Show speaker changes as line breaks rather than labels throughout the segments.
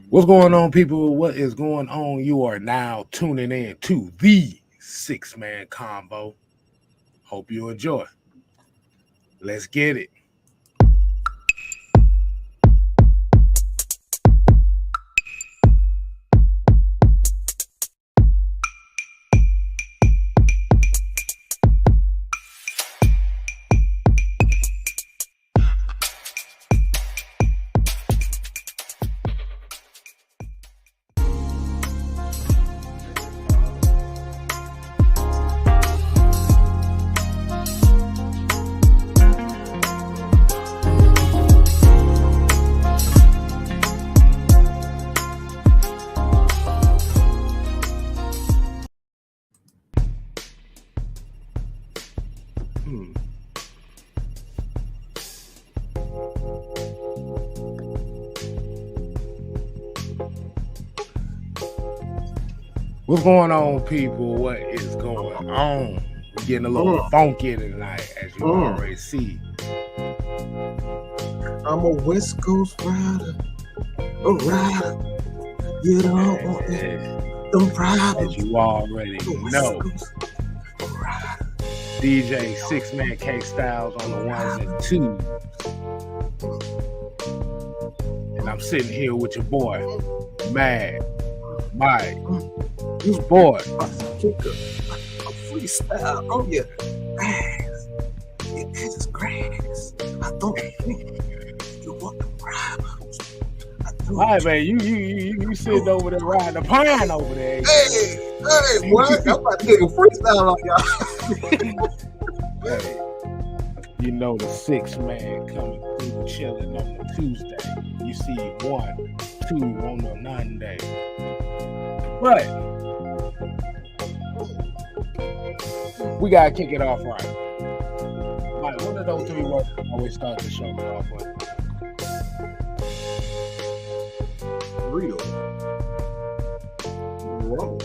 What's going on, people? What is going on? You are now tuning in to the six-man combo. Hope you enjoy. Let's get it. What's going on, people? What is going on? We're getting a little funky tonight, as you already see.
I'm a West Coast rider, a rider. You don't want them problems.
As you already know. DJ Six-Man K Styles on the ones and twos. And I'm sitting here with your boy, Mad Mike. You boy.
A kicker, a freestyle. Oh yeah, grass. It is grass. I don't think you want them problems.
All right, man. You sitting over there riding a pine over there.
Hey, what? I'm about to take a freestyle on y'all.
Hey, you know the six-man coming through chilling on the Tuesday. You see 1, 2 on the Monday. But we gotta kick it off right. Like, one of those three words I always start the show off with.
Real. Whoa.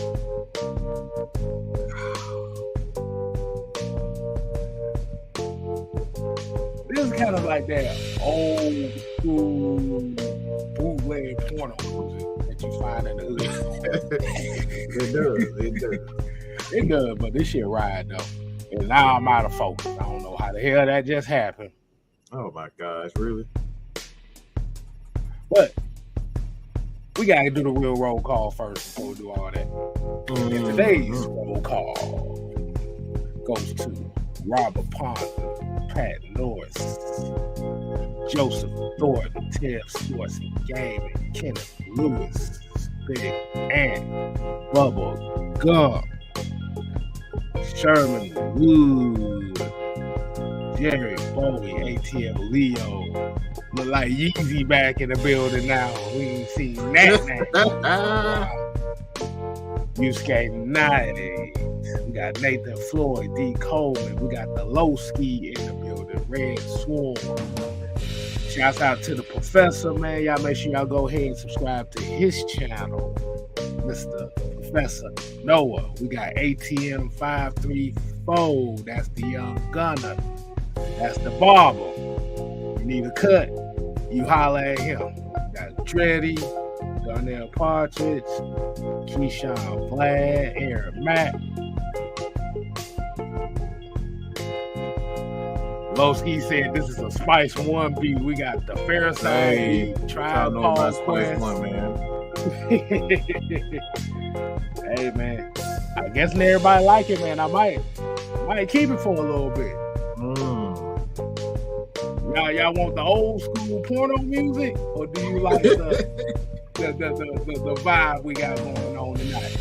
This is kind of like that old school bootleg porno music that you find in the hood. It does, but this shit ride though. And now I'm out of focus. I don't know how the hell that just happened.
Oh my gosh, really?
But we gotta do the real roll call first before we do all that. And today's roll call goes to Robert Ponder, Pat Norris, Joseph Thornton, Ted Sports and Gaming, Kenneth Lewis, Big Ant, Bubba Gump, Sherman Wood, Jerry Bowie, ATL Leo. Look like Yeezy back in the building now. We ain't seen that. Yusuke 90s. We got Nathan Floyd, D. Coleman. We got the Low Ski in the building. Red Swarm. Shouts out to the professor, man. Y'all make sure y'all go ahead and subscribe to his channel, Mr. Professor Noah. We got ATM 534. That's the young gunner. That's the barber. You need a cut, you holler at him. We got Dreddy, Darnell Partridge, Keyshawn Vlad, Eric Mack. Lowski said this is a Spice One beat. We got the Pharisee beat, Tribe Called Quest.
One, man.
Hey man, I guess not everybody like it, man. I might keep it for a little bit. Y'all want the old school porno music, or do you like the vibe we got going on tonight?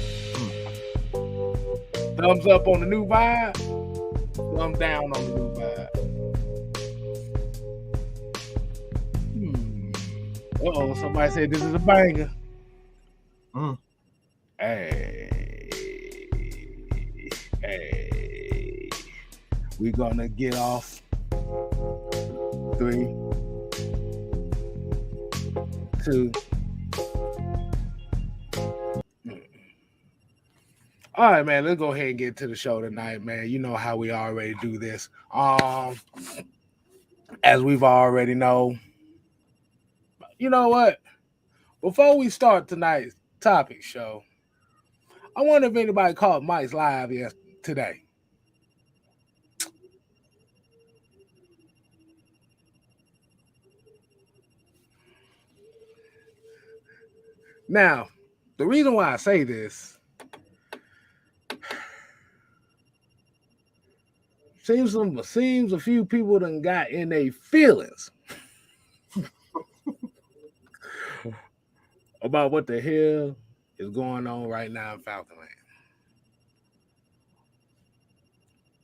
Thumbs up on the new vibe, thumbs down on the new vibe. Uh-oh, somebody said this is a banger. Hey, we gonna get off 3, 2. All right, man, let's go ahead and get to the show tonight, man. You know how we already do this. As we've already know, you know what? Before we start tonight's topic show, I wonder if anybody caught Mike's live today. Now, the reason why I say this seems a few people done got in their feelings about what the hell is going on right now in Falcon Land.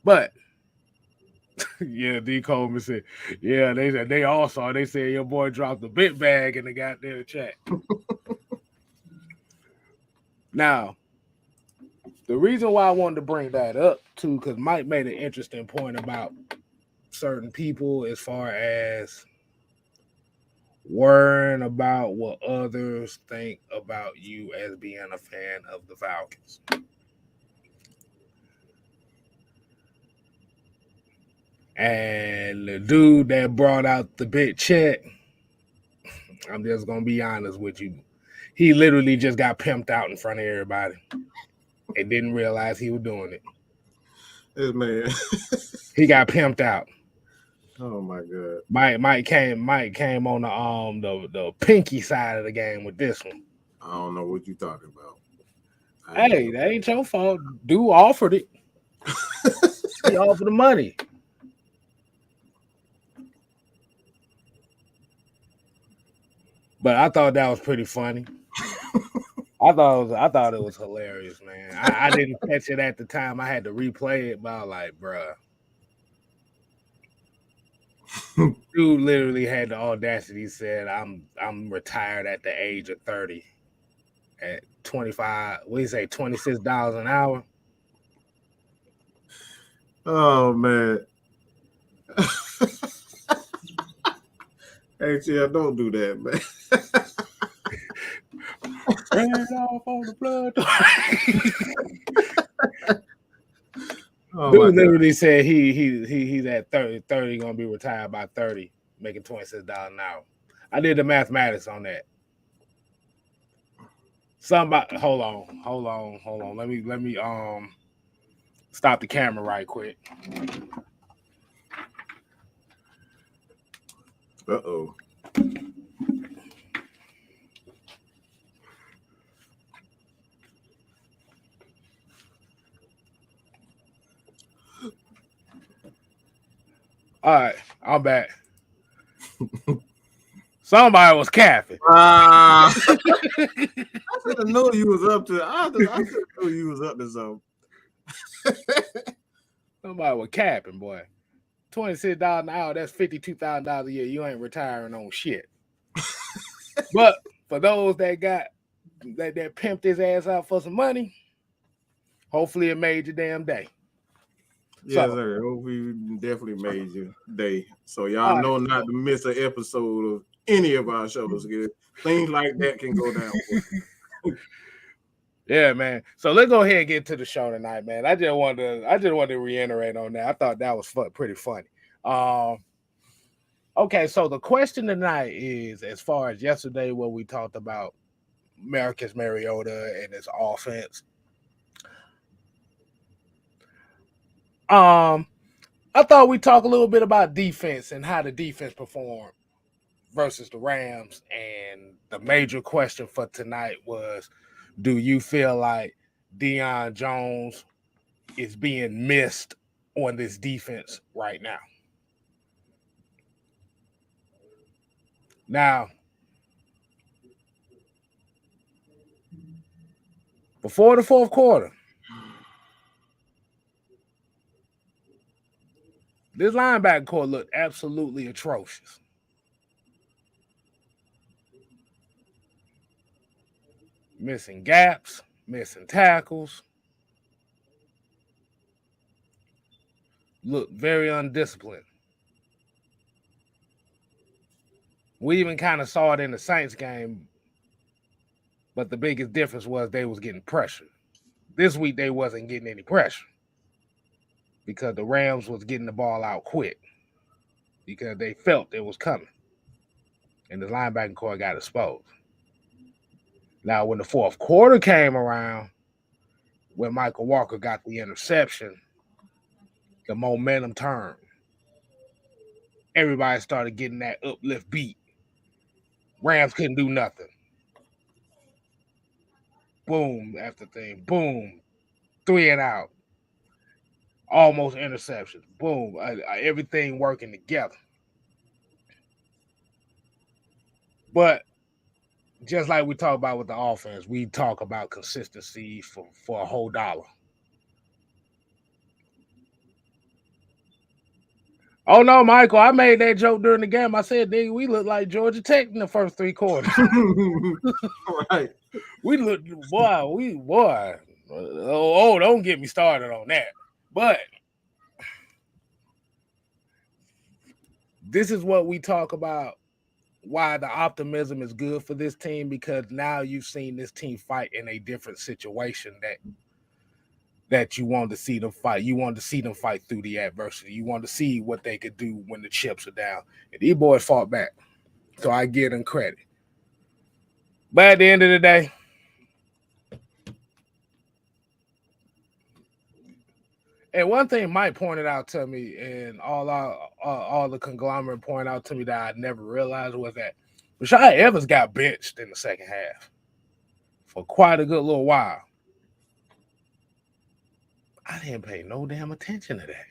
But yeah, D. Coleman said, yeah, they all saw. They said your boy dropped a bit bag in the goddamn chat. Now, the reason why I wanted to bring that up too, because Mike made an interesting point about certain people as far as worrying about what others think about you as being a fan of the Falcons. And the dude that brought out the big check, I'm just going to be honest with you. He literally just got pimped out in front of everybody and didn't realize he was doing it.
This man.
He got pimped out.
Oh my God.
Mike came on the pinky side of the game with this one.
I don't know what you're talking about.
Hey, that ain't your fault. Dude offered it. He offered the money. But I thought that was pretty funny. I thought it was hilarious, man. I didn't catch it at the time. I had to replay it, but I was like, bruh. Dude literally had the audacity. He said, I'm retired at the age of 30 at 25, what do you say, $26 an hour?
Oh man. Hey, yeah, don't do that, man.
Ran off on the blood. Dude literally said he's at 30 gonna be retired by 30, making $26 an hour. I did the mathematics on that. Somebody, hold on. Let me stop the camera right quick.
Uh-oh.
All right, I'm back. Somebody was capping.
I should have known you was up to. I should have known you was up to something.
Somebody was capping, boy. $26 an hour. That's $52,000 a year. You ain't retiring on shit. But for those that got that pimped his ass out for some money, hopefully it made your damn day.
Yes, sir. We definitely made your day. So y'all know not to miss an episode of any of our shows. Things like that can go down.
Yeah, man. So let's go ahead and get to the show tonight, man. I just wanted to reiterate on that. I thought that was pretty funny. Okay, so the question tonight is, as far as yesterday, what we talked about Marcus Mariota and his offense. I thought we'd talk a little bit about defense and how the defense performed versus the Rams. And the major question for tonight was, do you feel like Deion Jones is being missed on this defense right now? Now, before the fourth quarter, this linebacker core looked absolutely atrocious. Missing gaps, missing tackles. Looked very undisciplined. We even kind of saw it in the Saints game, but the biggest difference was they was getting pressure. This week they wasn't getting any pressure because the Rams was getting the ball out quick because they felt it was coming, and the linebacking core got exposed. Now, when the fourth quarter came around, when Michael Walker got the interception, the momentum turned. Everybody started getting that uplift beat. Rams couldn't do nothing. Boom after thing. Boom. 3 and out. Almost interceptions. Boom. Everything working together. But just like we talk about with the offense, we talk about consistency for a whole dollar. Oh no, Michael! I made that joke during the game. I said, "Nigga, we look like Georgia Tech in the first 3 quarters."
Right.
We look, boy. Oh, don't get me started on that. But this is what we talk about. Why the optimism is good for this team, because now you've seen this team fight in a different situation that you wanted to see them fight. You wanted to see them fight through the adversity. You wanted to see what they could do when the chips are down. And these boys fought back. So I give them credit. But at the end of the day, and one thing Mike pointed out to me, and all the conglomerate pointed out to me that I never realized, was that Rashad Evans got benched in the second half for quite a good little while. I didn't pay no damn attention to that.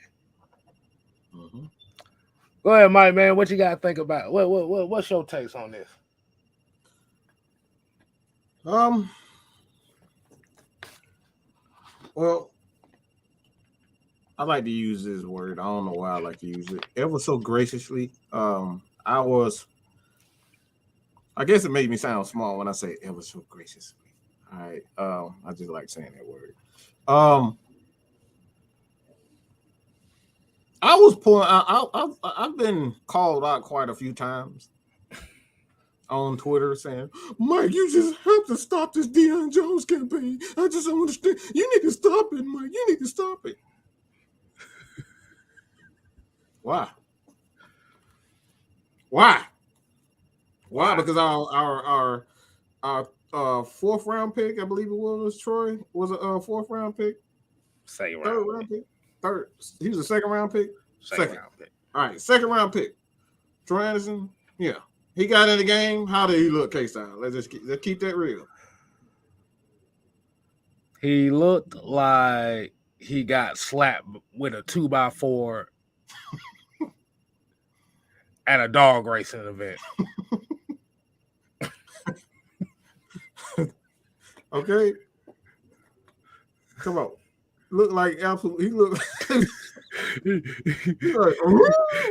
Mm-hmm.
Go ahead, Mike, man. What you got to think about? What's your takes on this?
Well, I like to use this word. I don't know why I like to use it. Ever so graciously. I guess it made me sound small when I say ever so graciously. All right. I just like saying that word. I was pulling. I've been called out quite a few times on Twitter saying, "Mike, you just have to stop this Deion Jones campaign. I just don't understand. You need to stop it, Mike. You need to stop it." Why? Because our fourth round pick, I believe it was Troy, was a fourth round pick. Third round pick. He was a second round pick. Second round pick. All right, second round pick. Troy Anderson. Yeah, he got in the game. How did he look, K-Style? Let's keep that real.
He looked like he got slapped with a 2x4 at a dog racing event.
Okay. Come on. Look like absolutely. He looked.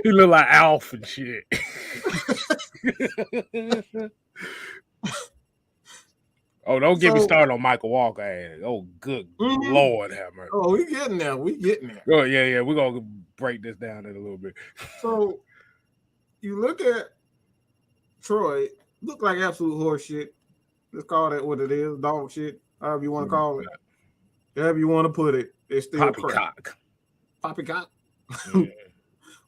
He looked like Alf and shit. Oh, don't get me started on Michael Walker ass. Oh, good Lord, have mercy.
Oh, we getting there.
Oh, yeah. We're gonna break this down in a little bit.
So you look at Troy, look like absolute horse shit. Let's call that what it is, dog shit. However you want to call it. However you want to put it. It's still
poppycock.
Poppycock. Yeah.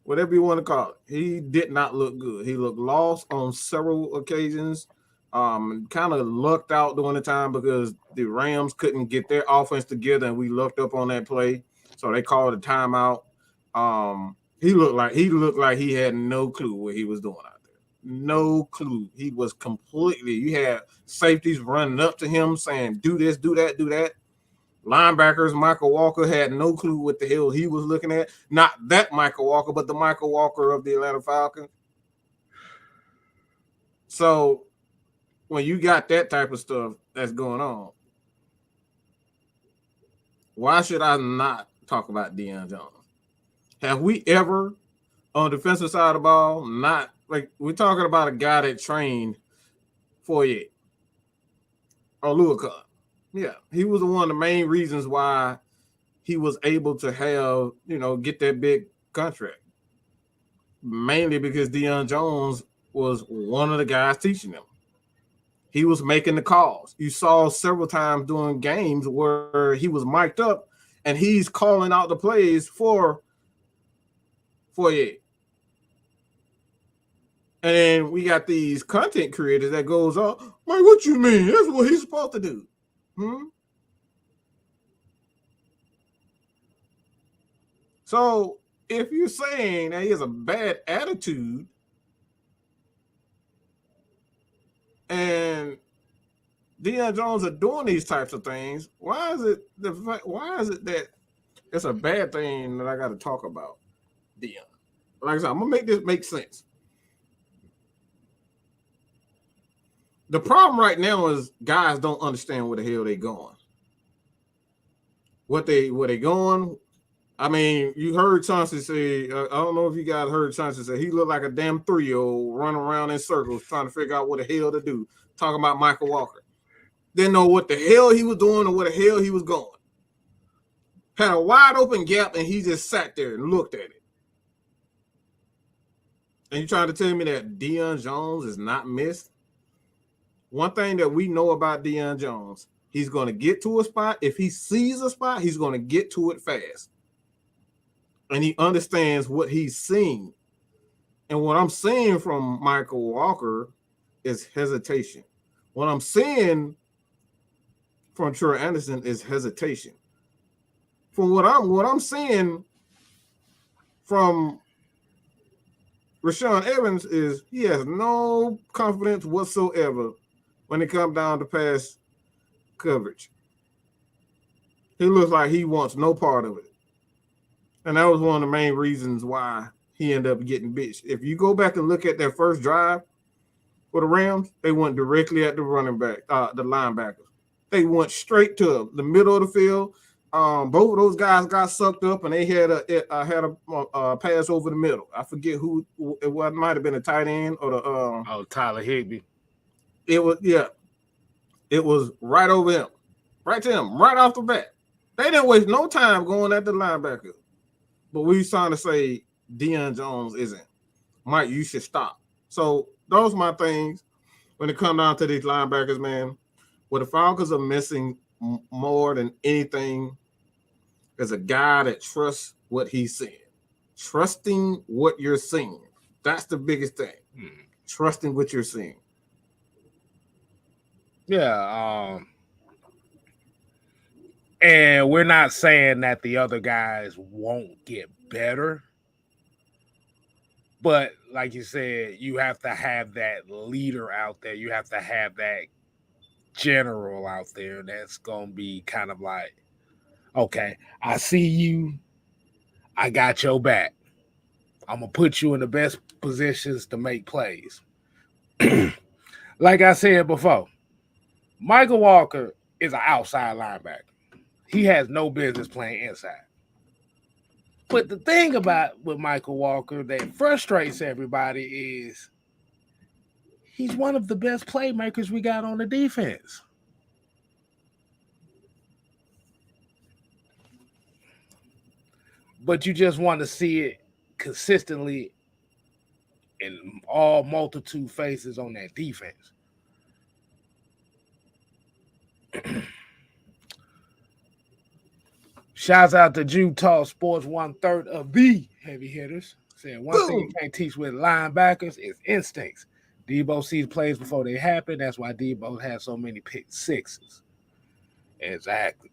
Whatever you want to call it. He did not look good. He looked lost on several occasions. Kind of lucked out during the time because the Rams couldn't get their offense together, and we lucked up on that play. So they called a timeout. He looked like he had no clue what he was doing out there. No clue. He was completely. You had safeties running up to him saying, "Do this, do that, do that." Linebackers, Michael Walker had no clue what the hell he was looking at. Not that Michael Walker, but the Michael Walker of the Atlanta Falcons. So when you got that type of stuff that's going on, why should I not talk about Deion Jones? Have we ever, on the defensive side of the ball, not like we're talking about a guy that trained Foyer or Louis? Yeah, he was one of the main reasons why he was able to have, get that big contract. Mainly because Deion Jones was one of the guys teaching him. He was making the calls. You saw several times during games where he was mic'd up and he's calling out the plays for Foyer. And we got these content creators that goes, "Oh, Mike, what you mean? That's what he's supposed to do." So if you're saying that he has a bad attitude and Deion Jones are doing these types of things, why is it that it's a bad thing that I got to talk about Deion? Like I said, I'm gonna make this make sense. The problem right now is guys don't understand where the hell they going. Where they going? I mean, you heard Chauncey say, I don't know if you guys heard Chauncey say he looked like a damn 3-year-old running around in circles trying to figure out what the hell to do. Talking about Michael Walker. Didn't know what the hell he was doing or where the hell he was going. Had a wide open gap and he just sat there and looked at it. And you trying to tell me that Deion Jones is not missed? One thing that we know about Deion Jones, he's going to get to a spot. If he sees a spot, he's going to get to it fast. And he understands what he's seeing. And what I'm seeing from Michael Walker is hesitation. What I'm seeing from Troy Anderson is hesitation. From what I'm seeing from Rashawn Evans is he has no confidence whatsoever when it comes down to pass coverage. He looks like he wants no part of it. And that was one of the main reasons why he ended up getting bitched. If you go back and look at their first drive for the Rams, they went directly at the running back, the linebackers. They went straight to the middle of the field. Both of those guys got sucked up, and they had a pass over the middle. I forget who it was. Might have been a tight end or the
Tyler Higbee.
It was right over him, right to him, right off the bat. They didn't waste no time going at the linebacker. But we trying to say Deion Jones isn't. Mike, you should stop. So those are my things when it comes down to these linebackers, man. What the Falcons are missing more than anything is a guy that trusts what he's seeing. Trusting what you're seeing. That's the biggest thing. Trusting what you're seeing.
Yeah. And we're not saying that the other guys won't get better. But like you said, you have to have that leader out there. You have to have that general out there that's going to be kind of like, okay, I see you. I got your back. I'm going to put you in the best positions to make plays. Like I said before, Michael Walker is an outside linebacker. He has no business playing inside. But the thing about with Michael Walker that frustrates everybody is he's one of the best playmakers we got on the defense. But you just want to see it consistently in all multitude faces on that defense. Shouts out to Utah Sports, 1/3 of the heavy hitters. Saying one thing you can't teach with linebackers is instincts. Debo sees plays before they happen. That's why Debo has so many pick sixes. Exactly.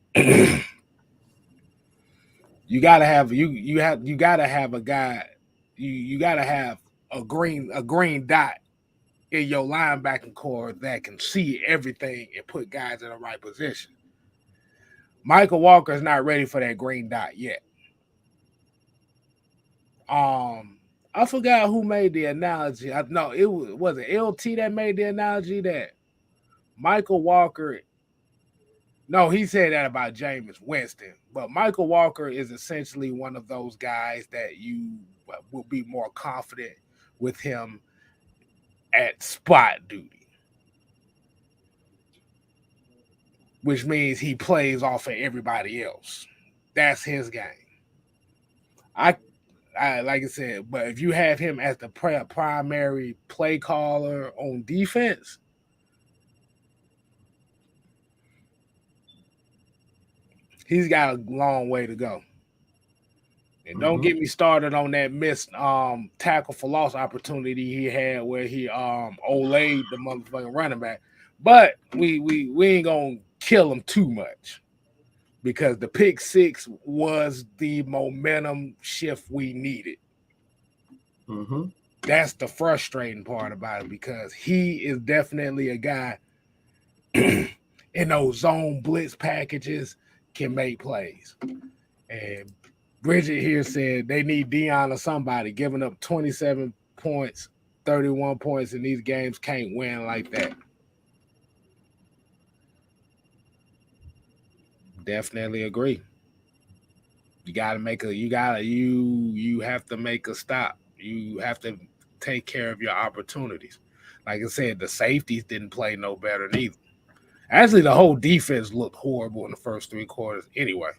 You gotta have you gotta have a guy. You gotta have a green dot in your linebacking core that can see everything and put guys in the right position. Michael Walker is not ready for that green dot yet. I forgot who made the analogy. No, it was it LT that made the analogy that Michael Walker. No, he said that about Jameis Winston, but Michael Walker is essentially one of those guys that you will be more confident with him at spot duty, which means he plays off of everybody else. That's his game. I like I said, but if you have him as the primary play caller on defense, he's got a long way to go. And don't get me started on that missed tackle for loss opportunity he had where he olayed the motherfucking running back. But we ain't gonna kill him too much because the pick six was the momentum shift we needed. That's the frustrating part about it because he is definitely a guy in those zone blitz packages can make plays. And Bridget here said they need Deion or somebody. Giving up 27 points, 31 points in these games can't win like that. Definitely agree. You have to make a stop. You have to take care of your opportunities. Like I said, the safeties didn't play no better neither. Actually, the whole defense looked horrible in the first 3 quarters anyway.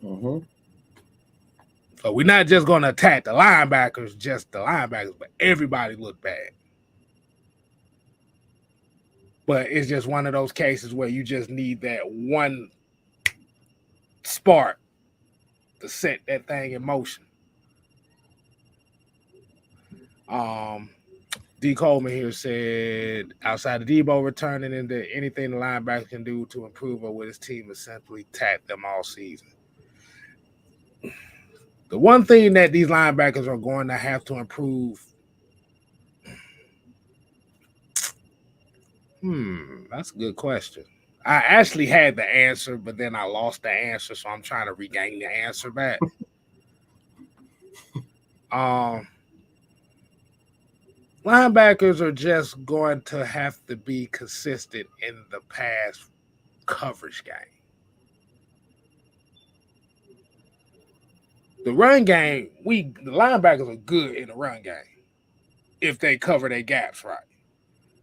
So we're not just going to attack the linebackers, but everybody looked bad. But it's just one of those cases where you just need that one spark to set that thing in motion. D. Coleman here said, outside of Debo returning into anything the linebacker can do to improve or with his team essentially tap them all season. The one thing that these linebackers are going to have to improve. That's a good question. I actually had the answer, but then I lost the answer, so I'm trying to regain the answer back. Linebackers are just going to have to be consistent in the pass coverage game. The run game, the linebackers are good in the run game if they cover their gaps right.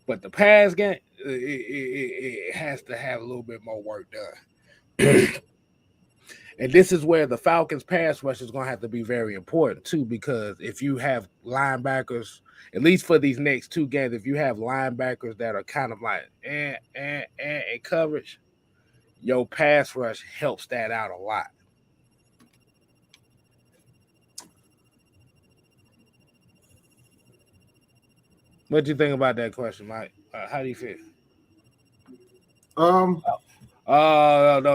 But the pass game, it has to have a little bit more work done. And this is where the Falcons pass rush is going to have to be very important too, because if you have linebackers, at least for these next 2 games, if you have linebackers that are kind of like in coverage, your pass rush helps that out a lot. What do you think about that question, Mike? How do you feel? Don't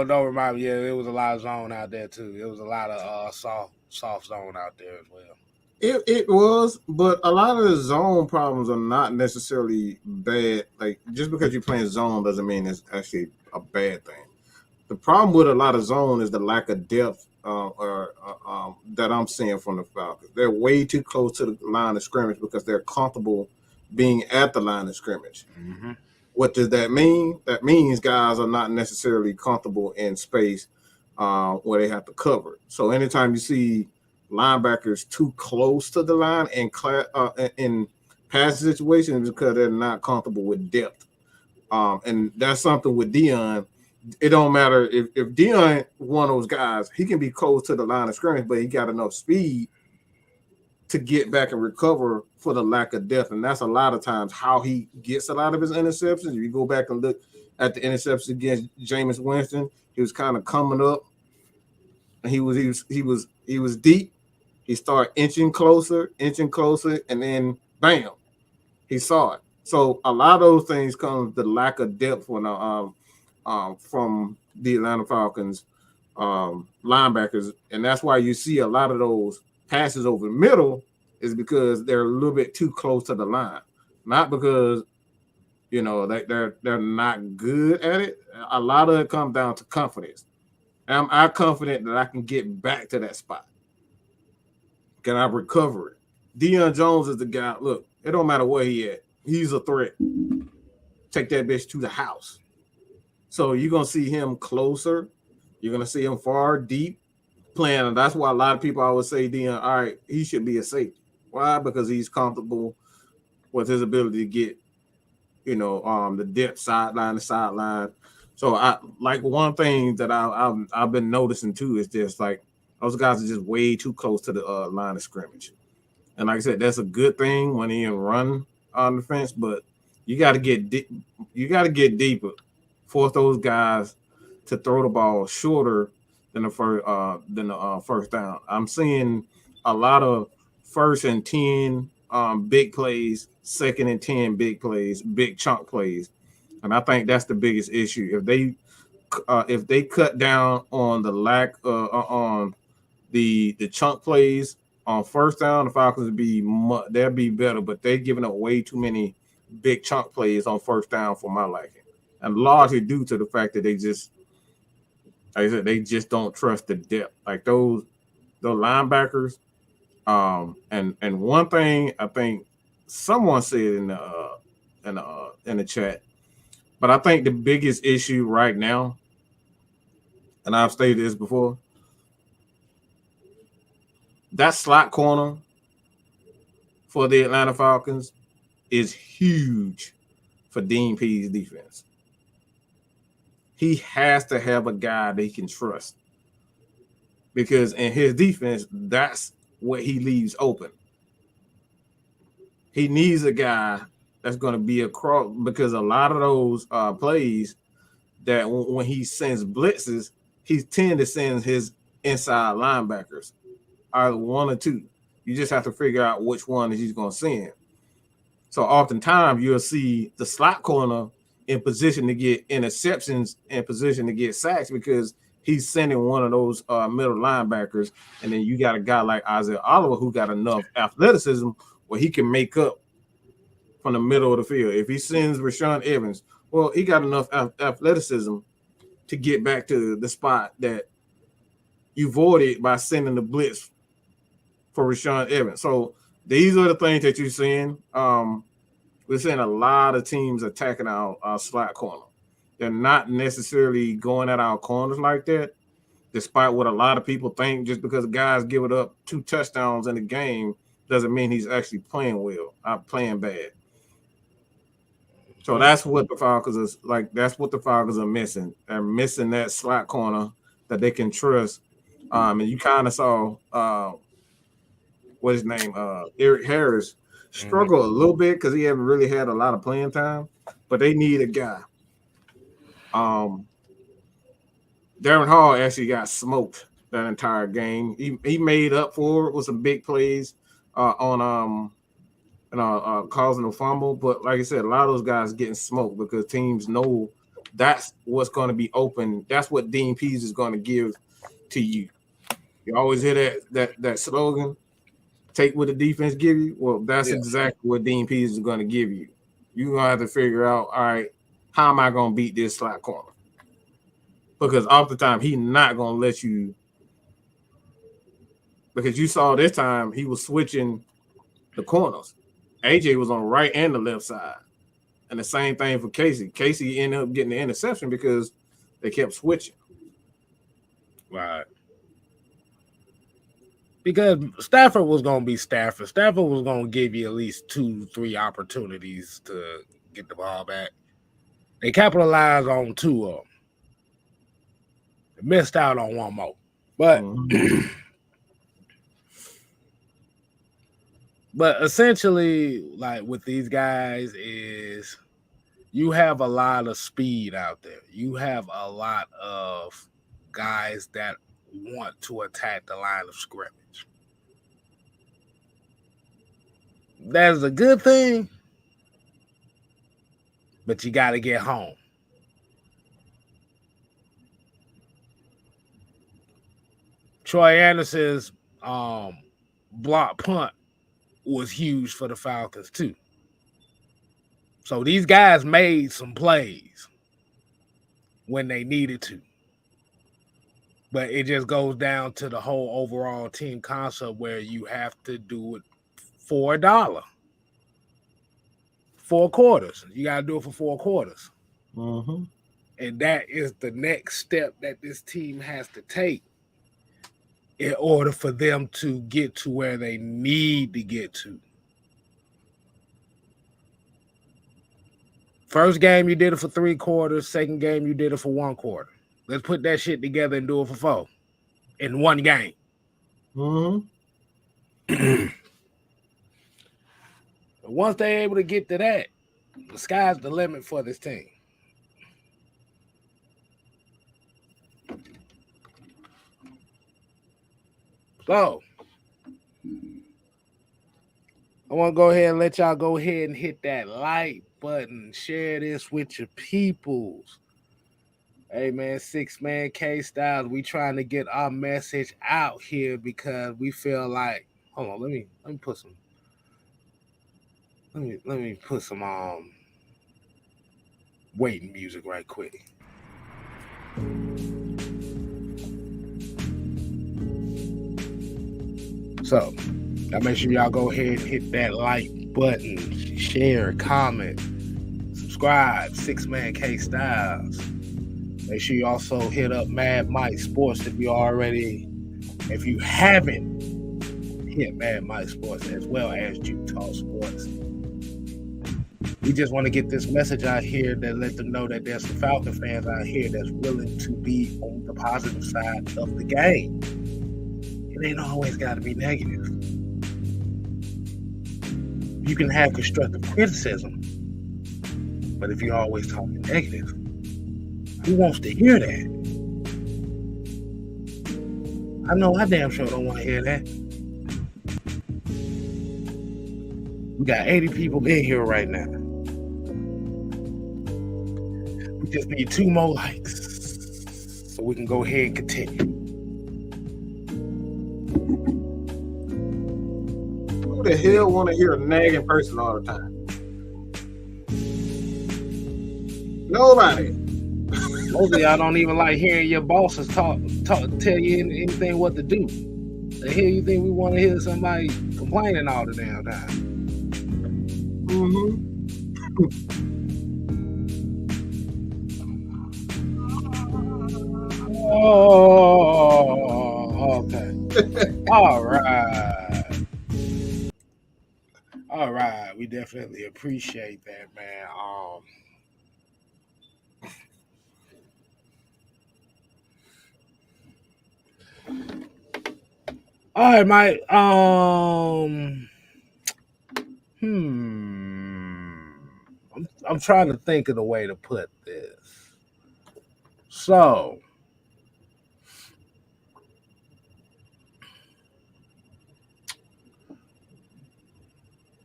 remind me. Yeah, there was a lot of zone out there too. There was a lot of soft zone out there as well.
It was, but a lot of the zone problems are not necessarily bad. Like, just because you're playing zone doesn't mean it's actually a bad thing. The problem with a lot of zone is the lack of depth that I'm seeing from the Falcons. They're way too close to the line of scrimmage because they're comfortable being at the line of scrimmage. What does that mean? That means guys are not necessarily comfortable in space where they have to cover. So anytime you see linebackers too close to the line in passing situations, because they're not comfortable with depth. And that's something with Deion. It don't matter if Deion one of those guys, he can be close to the line of scrimmage, but he got enough speed to get back and recover for the lack of depth. And that's a lot of times how he gets a lot of his interceptions. If you go back and look at the interceptions against Jameis Winston, he was kind of coming up and he was deep. He started inching closer, and then bam, he saw it. So a lot of those things come the lack of depth when from the Atlanta Falcons linebackers, and that's why you see a lot of those passes over the middle is because they're a little bit too close to the line, not because they're not good at it. A lot of it comes down to confidence. Am I confident that I can get back to that spot? Can I recover it? Deion Jones is the guy. Look, it don't matter where he at. He's a threat. Take that bitch to the house. So you're gonna see him closer. You're gonna see him far deep playing. And that's why a lot of people always say Deion, all right, he should be a safety. Why? Because he's comfortable with his ability to get, the depth sideline to sideline. So I like one thing that I've been noticing too is just like those guys are just way too close to the line of scrimmage. And like I said, that's a good thing when he can run on the fence, but you got to get deeper. Force those guys to throw the ball shorter than the first down. I'm seeing a lot of 1st and 10 big plays, 2nd and 10 big plays, big chunk plays, and I think that's the biggest issue. If they cut down on the lack on the chunk plays on first down, the Falcons they'll be better. But they're giving up way too many big chunk plays on first down for my liking, and largely due to the fact that they just, like I said, they just don't trust the depth, like those linebackers. And one thing I think someone said in the chat, but I think the biggest issue right now, and I've stated this before, that slot corner for the Atlanta Falcons is huge for Dean Pease's defense. He has to have a guy that he can trust, because in his defense, that's what he leaves open. He needs a guy that's going to be across, because a lot of those plays that when he sends blitzes, he tends to send his inside linebackers, either one or two. You just have to figure out which one he's going to send. So oftentimes you'll see the slot corner in position to get interceptions, in position to get sacks, because he's sending one of those middle linebackers, and then you got a guy like Isaiah Oliver who got enough athleticism where he can make up from the middle of the field. If he sends Rashaan Evans, well, he got enough athleticism to get back to the spot that you voided by sending the blitz for Rashaan Evans. So these are the things that you're seeing. We're seeing a lot of teams attacking our slot corner. They're not necessarily going at our corners like that, despite what a lot of people think. Just because a guy's giving up 2 touchdowns in a game doesn't mean he's actually playing well, not playing bad. So that's what the Falcons is like. That's what the Falcons are missing. They're missing that slot corner that they can trust. And you kind of saw what's his name, Eric Harris, struggle a little bit because he haven't really had a lot of playing time. But they need a guy. Darren Hall actually got smoked that entire game. He made up for it with some big plays on causing a fumble. But like I said, a lot of those guys getting smoked because teams know that's what's going to be open. That's what Dean Pease is going to give to you. You always hear that slogan, take what the defense give you. Well, that's exactly what Dean Pease is going to give you. You're going to have to figure out, all right, how am I going to beat this slot corner? Because off the time, he's not going to let you. Because you saw this time, he was switching the corners. AJ was on the right and the left side. And the same thing for Casey. Casey ended up getting the interception because they kept switching.
Right. Because Stafford was going to be Stafford. Stafford was going to give you at least 2-3 opportunities to get the ball back. They capitalized on 2 of them. They missed out on 1 more. But but essentially, like with these guys, is you have a lot of speed out there. You have a lot of guys that want to attack the line of scrimmage. That's a good thing, but you got to get home. Troy Anderson's block punt was huge for the Falcons too. So these guys made some plays when they needed to. But it just goes down to the whole overall team concept where you have to do it for $1. 4 quarters. You got to do it for 4 quarters. And that is the next step that this team has to take in order for them to get to where they need to get to. First game, you did it for 3 quarters. Second game, you did it for 1 quarter. Let's put that shit together and do it for 4 in 1 game. Once they're able to get to that, the sky's the limit for this team. So I want to go ahead and let y'all go ahead and hit that like button. Share this with your peoples. Hey man, 6-man K Styles. We trying to get our message out here because we feel like. Hold on, let me put some. Let me put some waiting music right quick. So, now make sure y'all go ahead and hit that like button, share, comment, subscribe. 6-man K Styles. Make sure you also hit up Mad Mike Sports if you haven't hit Mad Mike Sports as well as Utah Sports. We just want to get this message out here that let them know that there's some Falcon fans out here that's willing to be on the positive side of the game. It ain't always got to be negative. You can have constructive criticism, but if you're always talking negative, who wants to hear that? I know I damn sure don't want to hear that. We got 80 people in here right now. We just need 2 more likes so we can go ahead and continue.
Who the hell want to hear a nagging person all the time? Nobody.
Most of y'all don't even like hearing your bosses talk tell you anything what to do. The hell you think we want to hear somebody complaining all the damn time? Oh, okay. All right. We definitely appreciate that, man. All right, Mike. I'm trying to think of the way to put this. So,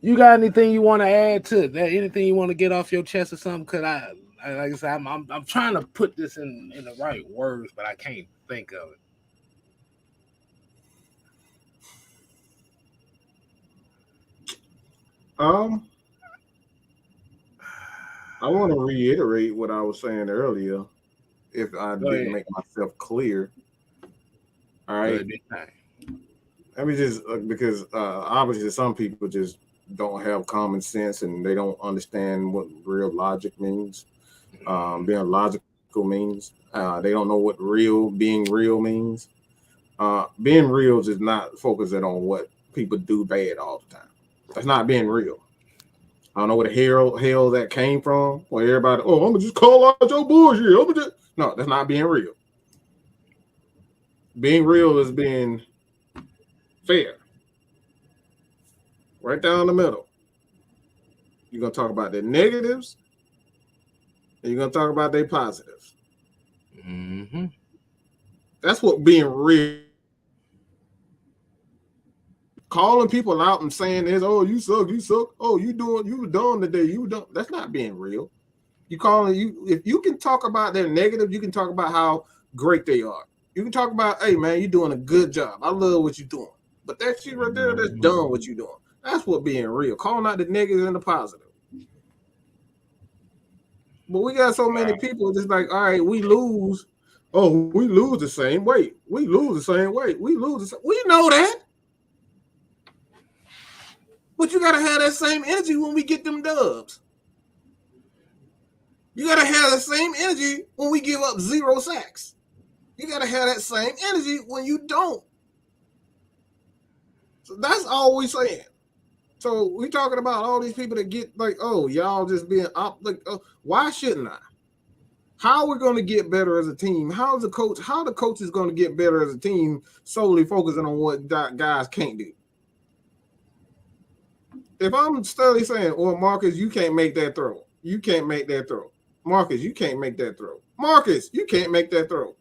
you got anything you want to add to that? Anything you want to get off your chest or something? Cause like I said, I'm trying to put this in the right words, but I can't think of it.
I want to reiterate what I was saying earlier, if I didn't make myself clear. All right. Let me just because obviously some people just don't have common sense and they don't understand what real logic means. Being logical means they don't know what being real means. Being real is not focusing on what people do bad all the time. That's not being real. I don't know where the hell that came from. Where everybody, I'm gonna just call out your bullshit. No, that's not being real. Being real is being fair. Right down the middle. You're gonna talk about their negatives, and you're gonna talk about their positives.
Mm-hmm.
That's what being real. Calling people out and saying this, you suck. Oh, you were dumb today. You were dumb. That's not being real. If you can talk about their negative, you can talk about how great they are. You can talk about, hey man, you're doing a good job. I love what you're doing. But that shit right there, that's dumb what you're doing. That's what being real. Calling out the negative and the positive. But we got so many people just like, all right, we lose. Oh, we lose the same weight. We lose the same weight. We know that. But you got to have that same energy when we get them dubs. You got to have the same energy when we give up 0 sacks. You got to have that same energy when you don't. So that's all we're saying. So we're talking about all these people that get like, y'all just being up. Like, why shouldn't I? How are we going to get better as a team? How the coach is going to get better as a team solely focusing on what guys can't do? If I'm steadily saying, Marcus, you can't make that throw. You can't make that throw. Marcus, you can't make that throw. Marcus, you can't make that throw.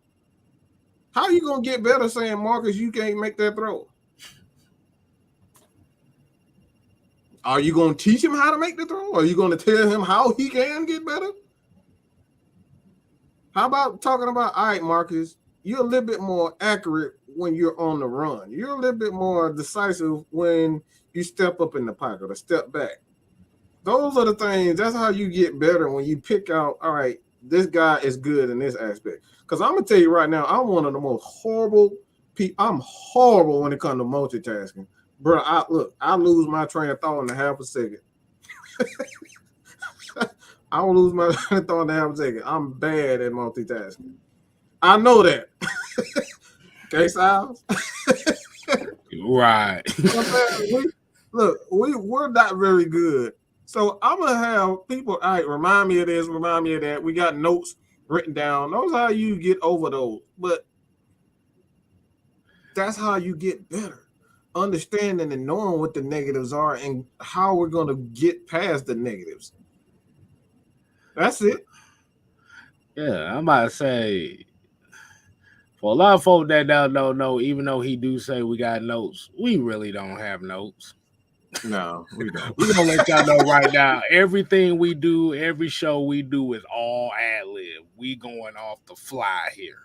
How are you gonna get better saying, Marcus, you can't make that throw? Are you gonna teach him how to make the throw? Are you gonna tell him how he can get better? How about talking about, all right, Marcus, you're a little bit more accurate when you're on the run. You're a little bit more decisive when you step up in the pocket or step back. Those are the things. That's how you get better when you pick out, all right, this guy is good in this aspect. Because I'm going to tell you right now, I'm one of the most horrible people. I'm horrible when it comes to multitasking. Bro, I lose my train of thought in a half a second. I will lose my train of thought in a half a second. I'm bad at multitasking. I know that. Okay, Styles?
Right.
We're not very good. So I'm gonna have people, all right, remind me of this, remind me of that. We got notes written down. Those are how you get over those. But that's how you get better. Understanding and knowing what the negatives are and how we're gonna get past the negatives. That's it.
Yeah, I'm about to say, for a lot of folk that don't know, even though he do say we got notes, we really don't have notes.
No, we don't.
We're gonna let y'all know right now. Everything we do, every show we do is all ad lib. We going off the fly here.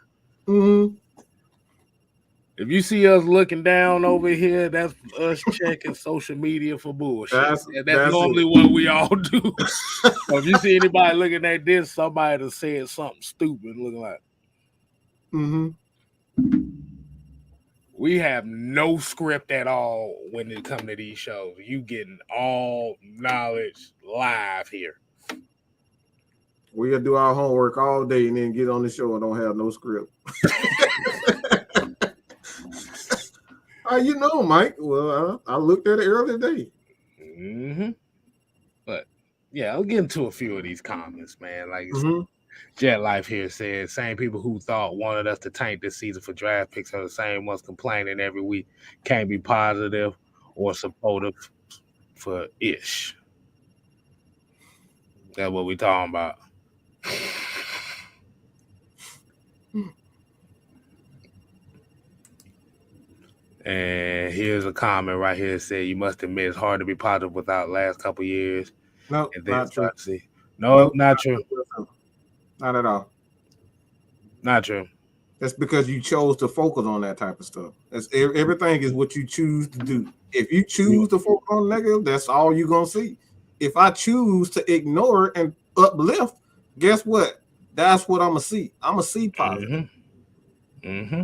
Mm-hmm.
If you see us looking down over here, that's us checking social media for bullshit. That's normally what we all do. So if you see anybody looking at this, somebody that said something stupid, looking like.
Mm-hmm.
We have no script at all when it comes to these shows. You getting all knowledge live here.
We gotta do our homework all day and then get on the show and don't have no script. You know, Mike. Well, I looked at it earlier today.
Mm-hmm. But yeah, I'll get into a few of these comments, man. Like
Mm-hmm.
Jet Life here says, same people who thought wanted us to tank this season for draft picks are the same ones complaining every week. Can't be positive or supportive for ish. That's what we talking about. And here's a comment right here that said, you must admit it's hard to be positive without last couple years.
No, not true.
No, not true.
Not at all.
Not true.
That's because you chose to focus on that type of stuff. That's everything is what you choose to do. If you choose to focus on negative, that's all you're gonna see. If I choose to ignore it and uplift, guess what? That's what I'm gonna see. I'm gonna see positive.
Mm-hmm.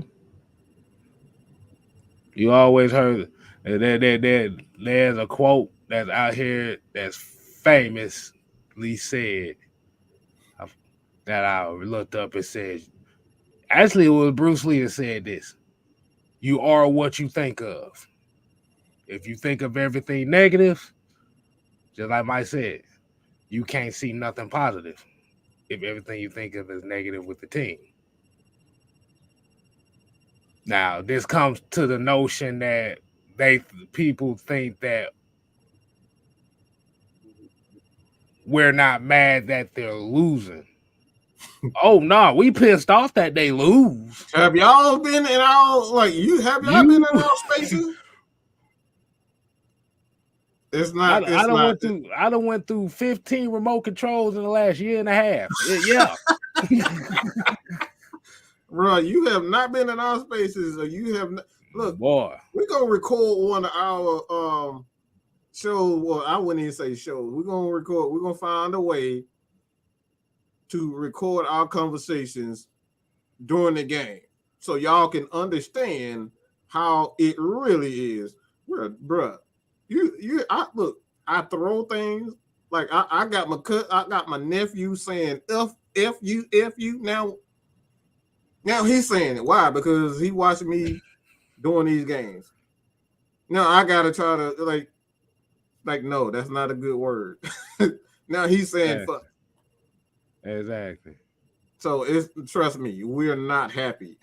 You always heard that there's a quote that's out here that's famously said that I looked up and said, actually it was Bruce Lee that said this: you are what you think of. If you think of everything negative, just like Mike said, you can't see nothing positive if everything you think of is negative with the team. Now, this comes to the notion that people think that we're not mad that they're losing. Oh no, we pissed off that they lose.
Have y'all been in our been in our spaces? It's not.
I done went through 15 remote controls in the last year and a half. Yeah.
Bro, you have not been in our spaces, or you have not. Look, boy, we're gonna record one of our shows. Well, I wouldn't even say shows. We're gonna find a way to record our conversations during the game, so y'all can understand how it really is. Bruh, I throw things like I got my nephew saying F you now. Now he's saying it. Why? Because he watched me doing these games. Now I gotta try to like no, that's not a good word. Now he's saying fuck.
Exactly.
So trust me, we're not happy.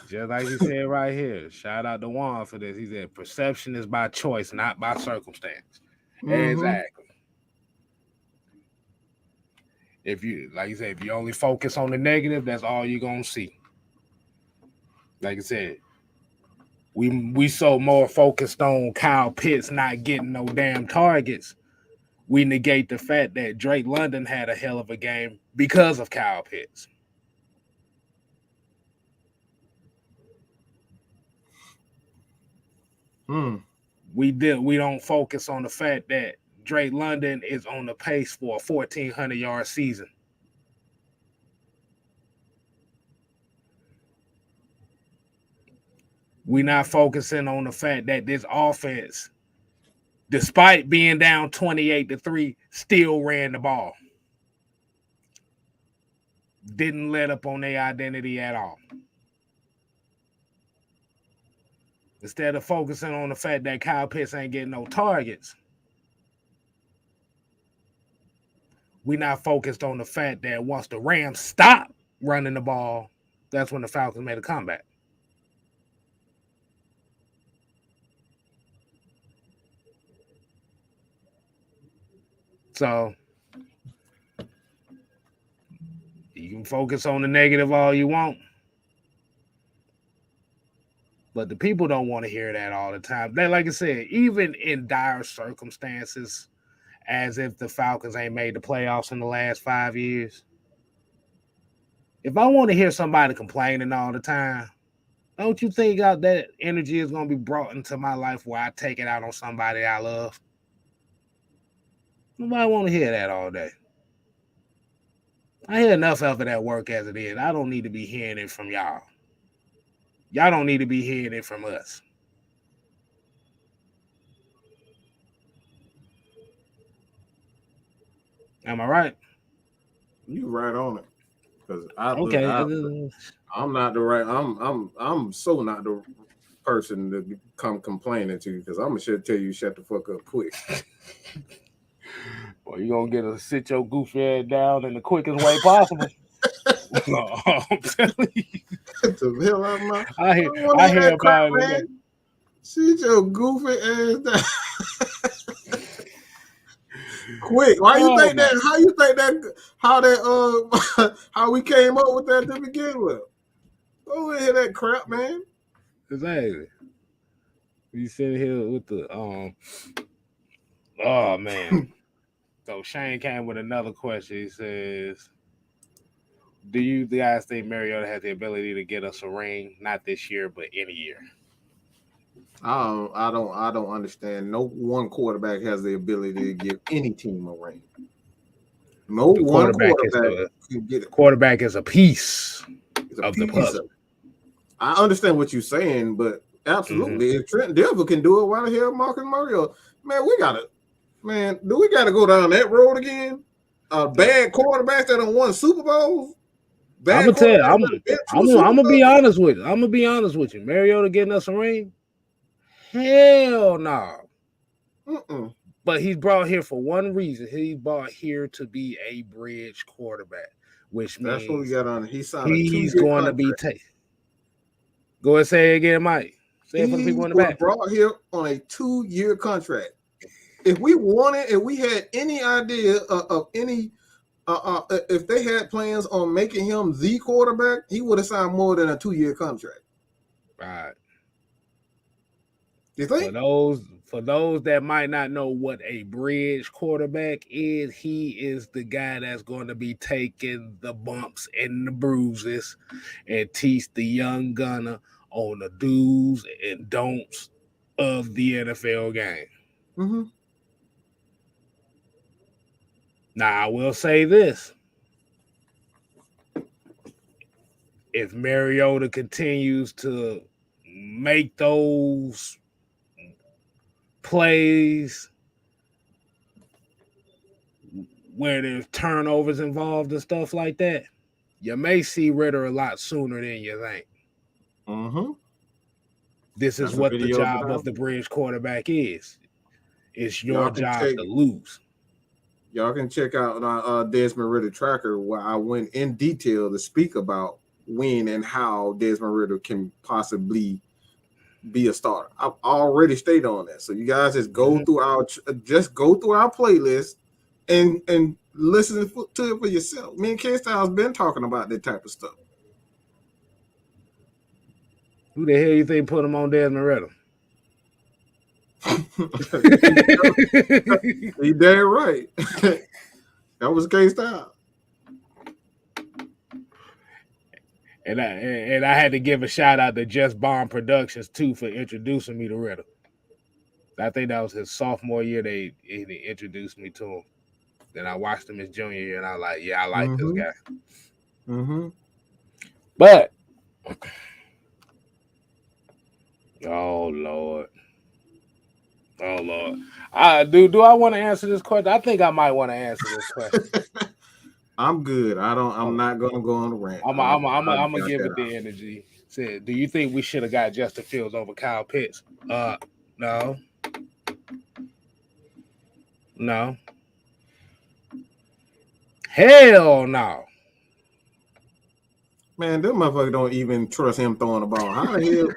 Just like he said right here. Shout out to Juan for this. He said perception is by choice, not by circumstance. Mm-hmm. Exactly. If you, like you said, if you only focus on the negative, that's all you're gonna see. Like I said, we so more focused on Kyle Pitts not getting no damn targets. We negate the fact that Drake London had a hell of a game because of Kyle Pitts. We don't focus on the fact that Drake London is on the pace for a 1,400-yard season. We're not focusing on the fact that this offense, despite being down 28-3, still ran the ball. Didn't let up on their identity at all. Instead of focusing on the fact that Kyle Pitts ain't getting no targets, we're not focused on the fact that once the Rams stopped running the ball, that's when the Falcons made a comeback. So you can focus on the negative all you want, but the people don't want to hear that all the time. They, like I said, even in dire circumstances, as if the Falcons ain't made the playoffs in the last 5 years. If I want to hear somebody complaining all the time, don't you think that energy is going to be brought into my life where I take it out on somebody I love? Nobody want to hear that all day. I hear enough of it at work as it is. I don't need to be hearing it from y'all. Y'all don't need to be hearing it from us. Am I right?
You right on it. Because I'm not the right. I'm so not the person to come complaining to, because I'm gonna tell you shut the fuck up quick.
Well, you gonna get to sit your goofy ass down in the quickest way possible. I'm telling you.
The hell out of my,
I hear about it.
Man. Sit your goofy ass down. Quick. Why you think that? How you think that? How we came up with that to begin with? Go hear that crap, man.
Exactly. You sitting here with the oh man. So Shane came with another question. He says, do you guys think Mariota has the ability to get us a ring? Not this year, but any year.
I don't understand. No one quarterback has the ability to give any team a ring. No one quarterback can get it.
Quarterback is a piece of the puzzle.
I understand what you're saying, but absolutely, if Trent Dilfer can do it, why the hell Marcus Mariota? Man, do we gotta go down that road again? Bad quarterbacks that have won Super Bowls.
I'm gonna tell you, I'm gonna be honest with you. I'm gonna be honest with you. Mariota getting us a ring? Hell no. But he's brought here for one reason. He's brought here to be a bridge quarterback, which means
that's what we got on. He's
going to be taken. Go ahead, say it again, Mike. Say it for the people in the back.
Brought here on a 2-year contract. If we wanted, if we had any idea of any, if they had plans on making him the quarterback, he would have signed more than a 2-year contract.
Right.
You think?
For those that might not know what a bridge quarterback is, he is the guy that's going to be taking the bumps and the bruises and teach the young gunner on the do's and don'ts of the NFL game. Now, I will say this. If Mariota continues to make those plays where there's turnovers involved and stuff like that, you may see Ritter a lot sooner than you think. This is what the job of the bridge quarterback is. It's your job to lose.
Y'all can check out Desmond Ritter tracker, where I went in detail to speak about when and how Desmond Ritter can possibly be a starter. I've already stayed on that, so you guys just go through our playlist and listen to it for yourself. Me and K-Styles been talking about that type of stuff.
Who the hell you think put him on Desmond Ritter?
He damn right. That was K-Style.
And I had to give a shout out to Just Bomb Productions too for introducing me to Ritter. I think that was his sophomore year. They introduced me to him. Then I watched him his junior year, and I was like, yeah, I like this guy.
Mm-hmm.
But oh Lord. Do I want to answer this question? I think I might want to answer this question.
I'm good. I'm not gonna go on the rant.
I'm gonna give it the energy. Said, do you think we should have got Justin Fields over Kyle Pitts? No. No. Hell no.
Man, them motherfuckers don't even trust him throwing the ball. How the hell?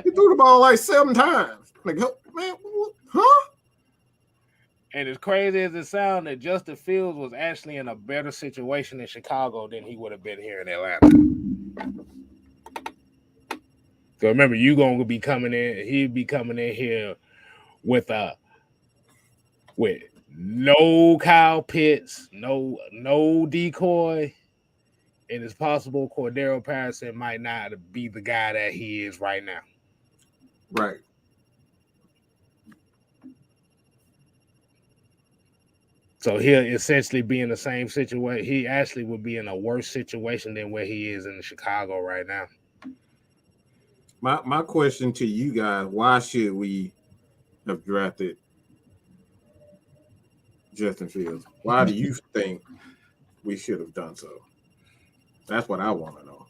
He threw the ball like 7 times. Like, man, huh?
And as crazy as it sounds, that Justin Fields was actually in a better situation in Chicago than he would have been here in Atlanta. So remember, you gonna be coming in. He'd be coming in here with no Kyle Pitts, no decoy, and it's possible Cordero Patterson might not be the guy that he is right now.
Right.
So he'll essentially be in the same situation. He actually would be in a worse situation than where he is in Chicago right now.
My question to you guys, why should we have drafted Justin Fields? Why do you think we should have done so? That's what I want to know.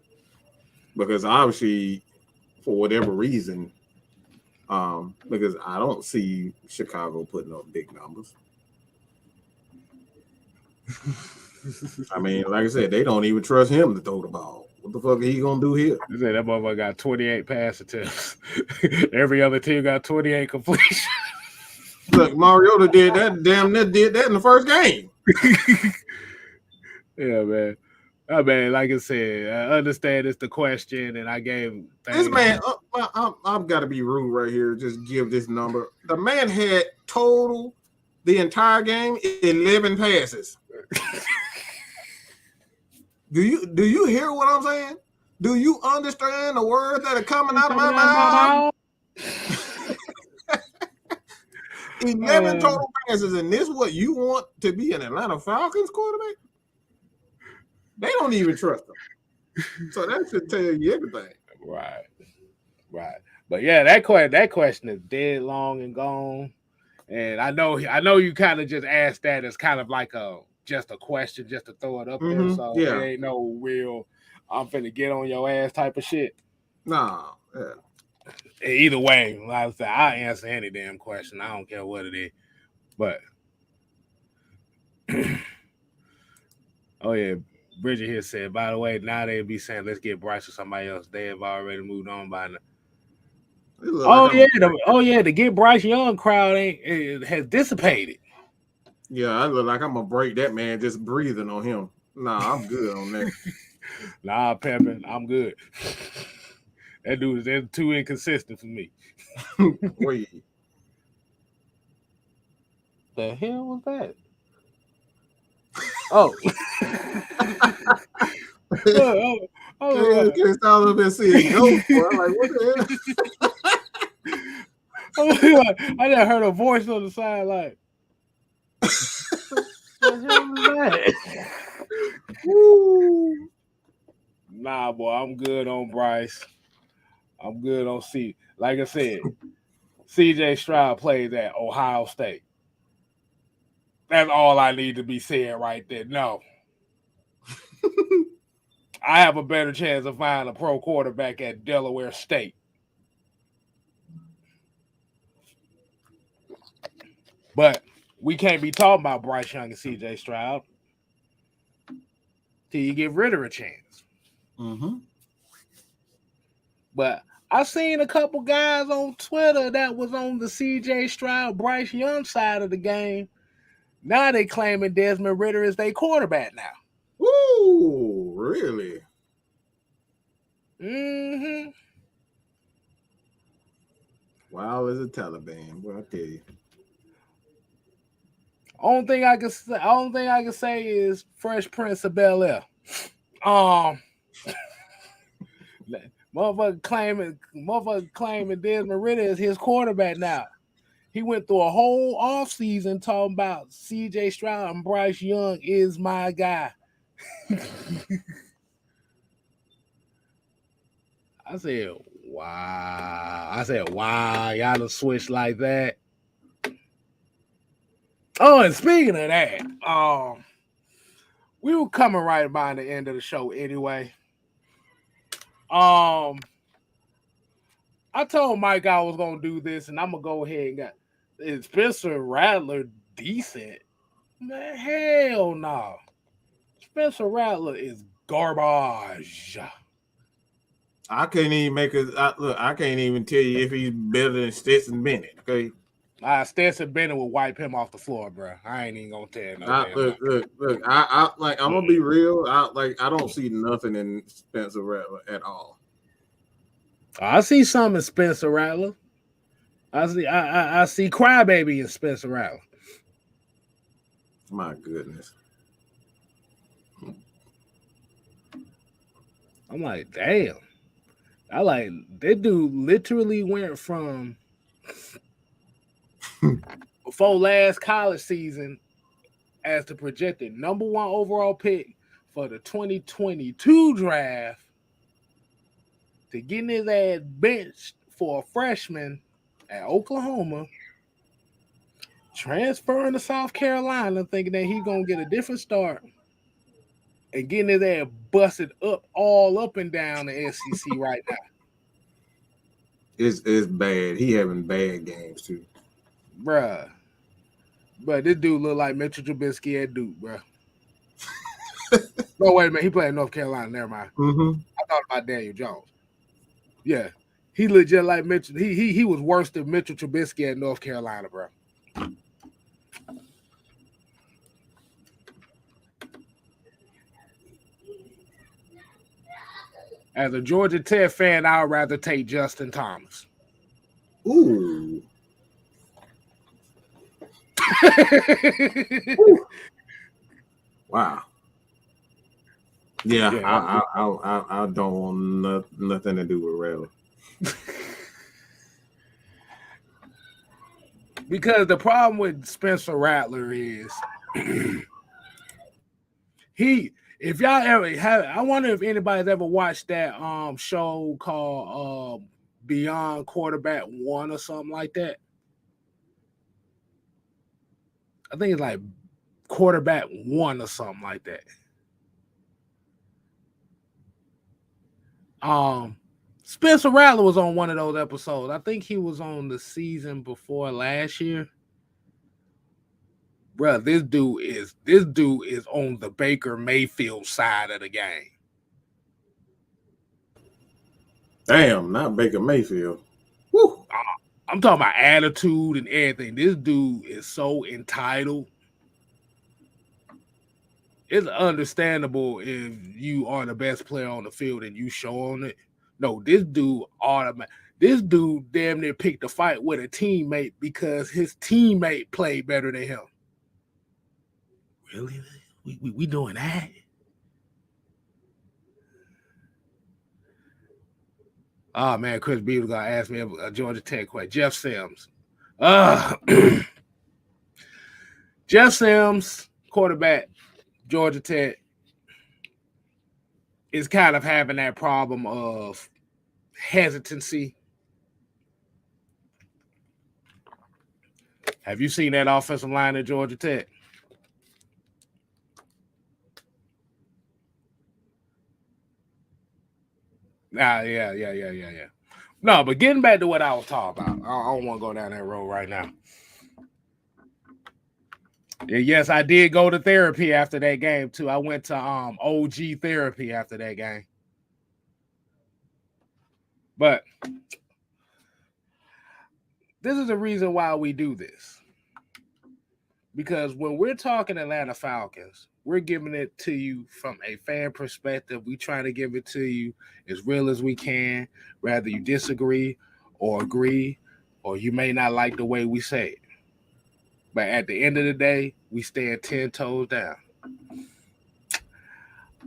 Because obviously, for whatever reason, because I don't see Chicago putting up big numbers. I mean, like I said, they don't even trust him to throw the ball. What the fuck are he gonna do here?
You say that motherfucker got 28 pass attempts. Every other team got 28 completions.
Look, Mariota did that. Damn near did that in the first game.
Yeah, man. I mean, like I said, I understand it's the question, and I gave
this man. I've got to be rude right here. Just give this number. The man had total the entire game 11 passes. Do you hear what I'm saying? Do you understand the words that are coming out of my mouth? 11 total passes, and this what you want to be an Atlanta Falcons quarterback? They don't even trust him. So that should tell you everything.
Right. But yeah, that question is dead long and gone. And I know you kind of just asked that as kind of like just a question, just to throw it up there. So it ain't no real I'm finna get on your ass type of shit.
Nah. Yeah.
Either way, like I said, I'll answer any damn question. I don't care what it is. But oh yeah, Bridget here said, by the way, now they'll be saying let's get Bryce or somebody else. They have already moved on by now. The get Bryce Young crowd has dissipated.
Yeah, I look like I'm gonna break that man just breathing on him. Nah, I'm good on that.
Nah, Peppin, I'm good. That dude is too inconsistent for me.
Wait.
The hell was that? Oh.
Can't stop up and see a ghost, bro. Like, what the hell?
I just heard a voice on the side like, what the hell was that? Woo. Nah, boy, I'm good on Bryce. I'm good on C. Like I said, CJ Stroud plays at Ohio State. That's all I need to be said right there. No. I have a better chance of finding a pro quarterback at Delaware State. But we can't be talking about Bryce Young and CJ Stroud till you give Ritter a chance.
Mm-hmm.
But I've seen a couple guys on Twitter that was on the CJ Stroud, Bryce Young side of the game. Now they claiming Desmond Ritter is their quarterback now.
Woo, really?
Mm-hmm.
Wild as a Taliban. Well, I tell you.
Only thing I can say is Fresh Prince of Bel Air. Motherfucker claiming Desmond Ritter is his quarterback now. He went through a whole offseason talking about CJ Stroud and Bryce Young is my guy. I said, wow. Y'all done switched like that. Oh, and speaking of that, we were coming right by the end of the show anyway. I told Mike I was gonna do this, and I'm gonna go ahead and get is Spencer Rattler decent? Man, hell no. Spencer Rattler is garbage.
I can't even I can't even tell you if he's better than Stetson Bennett. Okay.
Stetson Bennett will wipe him off the floor, bro. I ain't even gonna tell you
Look. I'm gonna be real. I don't see nothing in Spencer Rattler at all.
I see some in Spencer Rattler. I see Crybaby in Spencer Rattler.
My goodness.
I'm like, damn. That dude literally went from before last college season as the projected number 1 overall pick for the 2022 draft to getting his ass benched for a freshman at Oklahoma, transferring to South Carolina, thinking that he's gonna get a different start, and getting his ass busted up all up and down the SEC right now.
It's bad. He having bad games too,
bruh. But this dude look like Mitchell Trubisky at Duke, bruh. No, wait a minute. He played in North Carolina. Never mind.
Mm-hmm.
I thought about Deion Jones. Yeah, he legit like Mitchell. He was worse than Mitchell Trubisky at North Carolina, bro. As a Georgia Tech fan, I would rather take Justin Thomas.
Ooh. Wow. Yeah. I don't want nothing to do with Rattler.
Because the problem with Spencer Rattler is if y'all ever have, I wonder if anybody's ever watched that show called Beyond Quarterback 1 or something like that. I think it's like Quarterback 1 or something like that. Spencer Rattler was on one of those episodes. I think he was on the season before last year. Bro, this dude is on the Baker Mayfield side of the game.
Damn, not Baker Mayfield. Woo.
I'm talking about attitude and everything. This dude is so entitled. It's understandable if you are the best player on the field and you showing it. No, this dude damn near picked a fight with a teammate because his teammate played better than him. Really? We doing that? Oh man, Chris Beaver gonna ask me a Georgia Tech question. Jeff Sims. Jeff Sims, quarterback, Georgia Tech, is kind of having that problem of hesitancy. Have you seen that offensive line at Georgia Tech? Yeah. No, but getting back to what I was talking about, I don't want to go down that road right now. Yes, I did go to therapy after that game too. I went to OG therapy after that game. But this is the reason why we do this. Because when we're talking Atlanta Falcons, We're giving it to you from a fan perspective. We try to give it to you as real as we can, whether you disagree or agree, or you may not like the way we say it. But at the end of the day, we stand 10 toes down.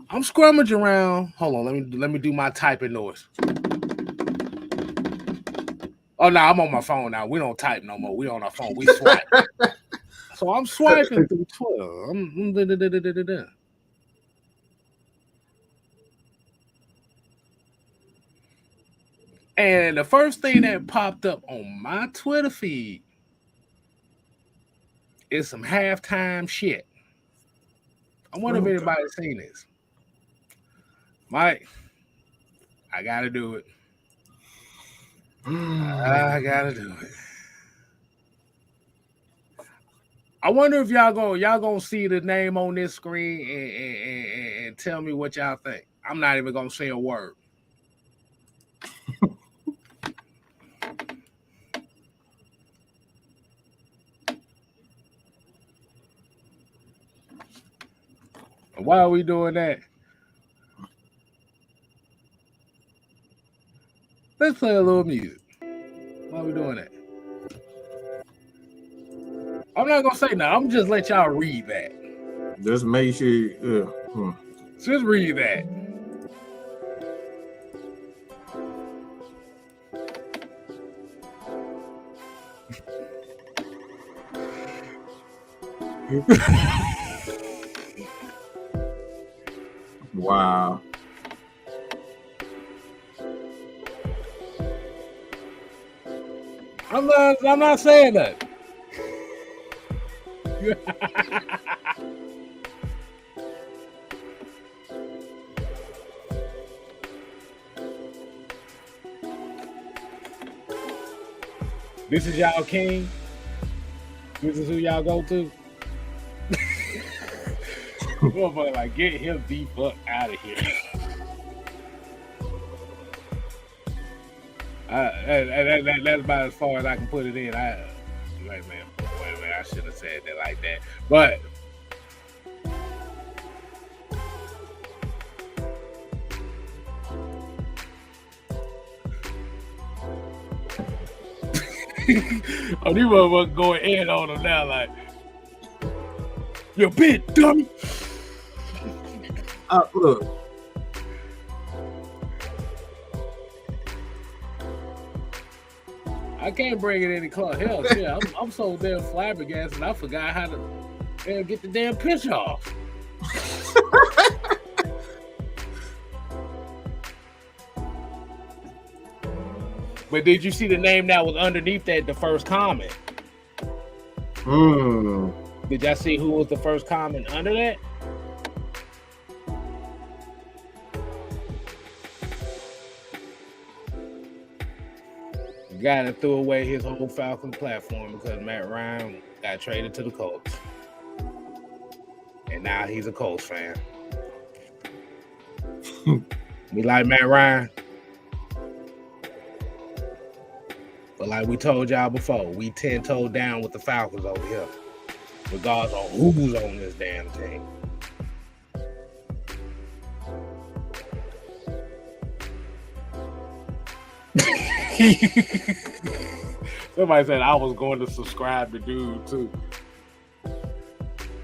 I'm scrummaging around. Hold on, let me do my typing noise. Oh no, I'm on my phone now. We don't type no more. We on our phone. We swipe. So I'm swiping through Twitter. And the first thing that popped up on my Twitter feed is some halftime shit. I wonder if anybody's seen this. Mike, I gotta do it. I gotta do it. I wonder if y'all gonna see the name on this screen and tell me what y'all think. I'm not even gonna say a word. Why are we doing that? Let's play a little music. Why are we doing that? I'm not gonna say nothing. I'm just let y'all read that.
Just make sure.
Just read that.
Wow.
I'm not saying that. This is y'all king. This is who y'all go to. Motherfucker, like, get him the fuck out of here. That's about as far as I can put it in. Wait a minute, I should have said that like that. But oh, these motherfuckers going in on him now, like, you bitch, dummy.
Look.
I can't bring it any close. Hell, yeah, I'm so damn flabbergasted. I forgot how to get the damn pitch off. But did you see the name that was underneath that? The first comment. Did y'all see who was the first comment under that? The guy that threw away his whole Falcon platform because Matt Ryan got traded to the Colts. And now he's a Colts fan. We like Matt Ryan. But like we told y'all before, we 10-toe down with the Falcons over here. Regardless of who's on this damn team. Somebody said I was going to subscribe to dude too.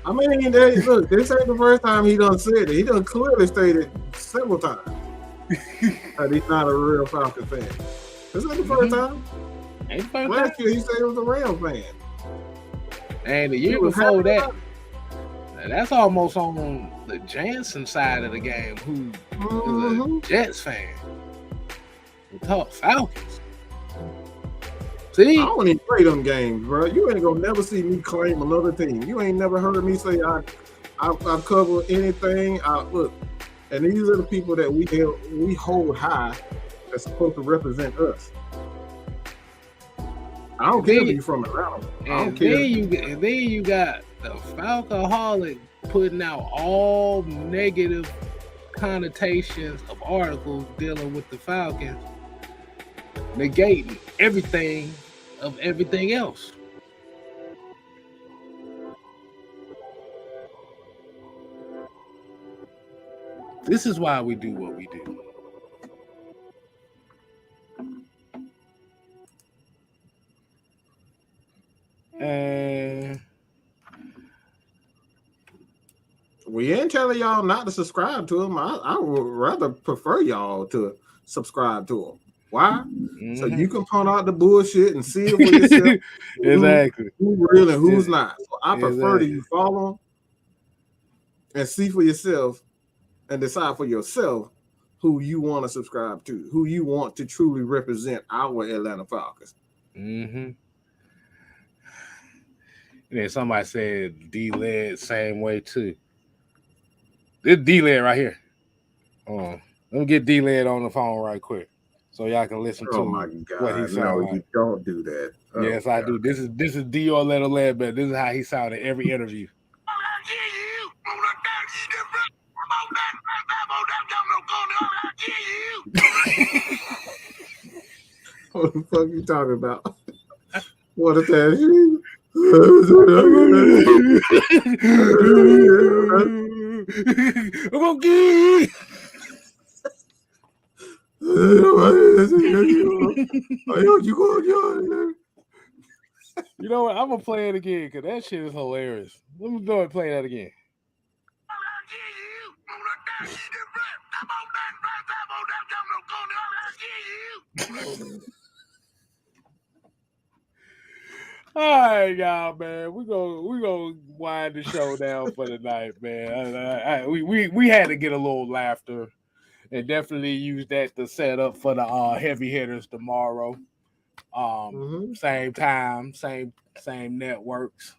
I mean, look, this ain't the first time he done said it. He done clearly stated several times that he's not a real Falcons fan. This ain't the first time. Last year he said he was a Rams fan.
And the year before that, that's almost on the Jansen side of the game, who is a Jets fan. We talk Falcons. See?
I don't even play them games, bro. You ain't gonna never see me claim another team. You ain't never heard me say I cover anything. Look, and these are the people that we hold high that's supposed to represent us. I don't care if you're from Atlanta. I don't care.
And then you got the Falcoholic putting out all negative connotations of articles dealing with the Falcons, negating everything of everything else. This is why we do what we do. And
we ain't telling y'all not to subscribe to them. I would rather prefer y'all to subscribe to them. Why? Mm-hmm. So you can point out the bullshit and see it for yourself.
Exactly.
Who real and who's not. So I prefer that you follow and see for yourself and decide for yourself who you want to subscribe to, who you want to truly represent our Atlanta Falcons.
Mm-hmm. And then somebody said D-Led same way too. This D-Led right here. Let me get D-Led on the phone right quick so y'all can listen to what he sounds like.
You don't do that.
Yes, I do. This is Deion Little Led, but this is how he sounded every interview.
What the fuck you talking about? What is that?
I'm gonna get You know what? I'm gonna play it again because that shit is hilarious. Let me go and play that again. All right, y'all, man. We gonna wind the show down for the night, man. We had to get a little laughter, and definitely use that to set up for the heavy hitters tomorrow. Same time, same networks,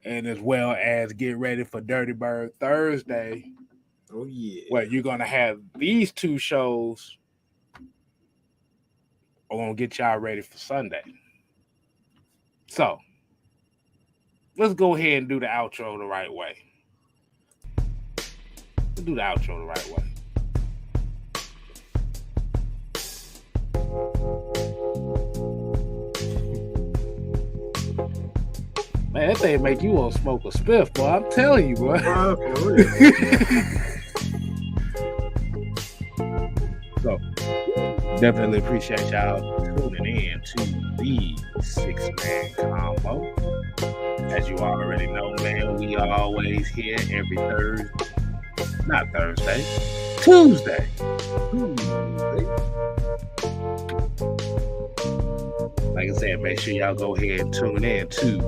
and as well as get ready for Dirty Bird Thursday.
Oh yeah.
Well, you're gonna have these two shows. Are gonna get y'all ready for Sunday. So, let's go ahead and do the outro the right way. Let's do the outro the right way. Man, that thing make you want to smoke a spliff, boy. I'm telling you, boy. So, definitely appreciate y'all tuning in to the 6-Man Combo. As you already know, man, we are always here every Tuesday. Like I said, make sure y'all go ahead and tune in to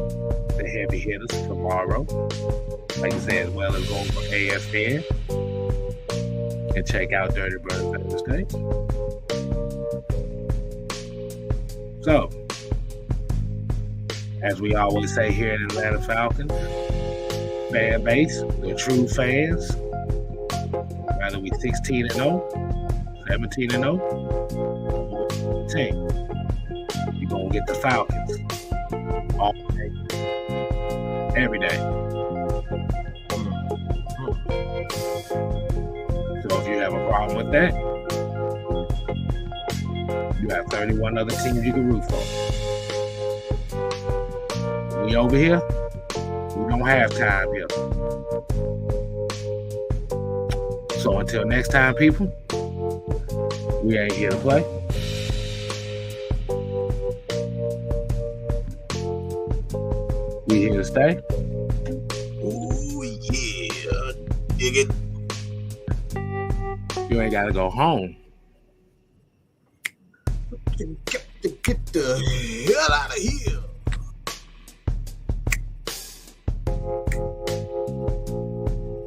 the heavy hitters tomorrow. Like I said, as well as going for AFN and check out Dirty Bird Thursday. So, as we always say here in Atlanta Falcons, fan base, the true fans, whether we 16-0, 17-0, 10, you're going to get the Falcons all day, every day. So if you have a problem with that, you have 31 other teams you can root for. We over here, we don't have time here. So until next time, people, we ain't here to play. We here to stay.
Oh yeah, dig it.
You ain't gotta go home.
Get the hell out of here.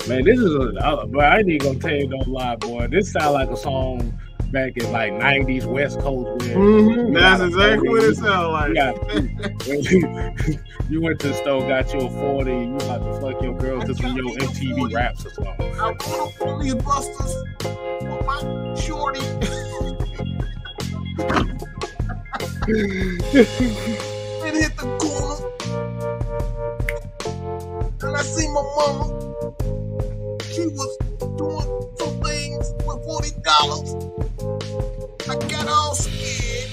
Man, this is but I ain't even gonna tell you no lie, boy. This sound like a song back in like 90s West Coast.
That's exactly what it sounds like.
You went to the store, got you a 40, and you about to fuck your girl to some your MTV raps or something.
I want police busters for my shorty. And hit the corner. And I see my mama. She was doing some things with $40. I got all scared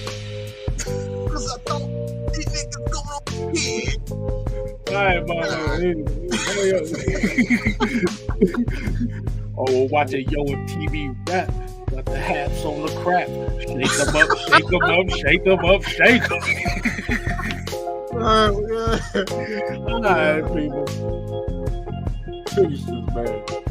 because I thought these niggas going on the head.
All right, mama. Or we'll watch a Yo TV rap. Got the hats on the crap. Shake them up, shake them up, shake them up, shake them.
Yeah.
All right, people.
Peace, man.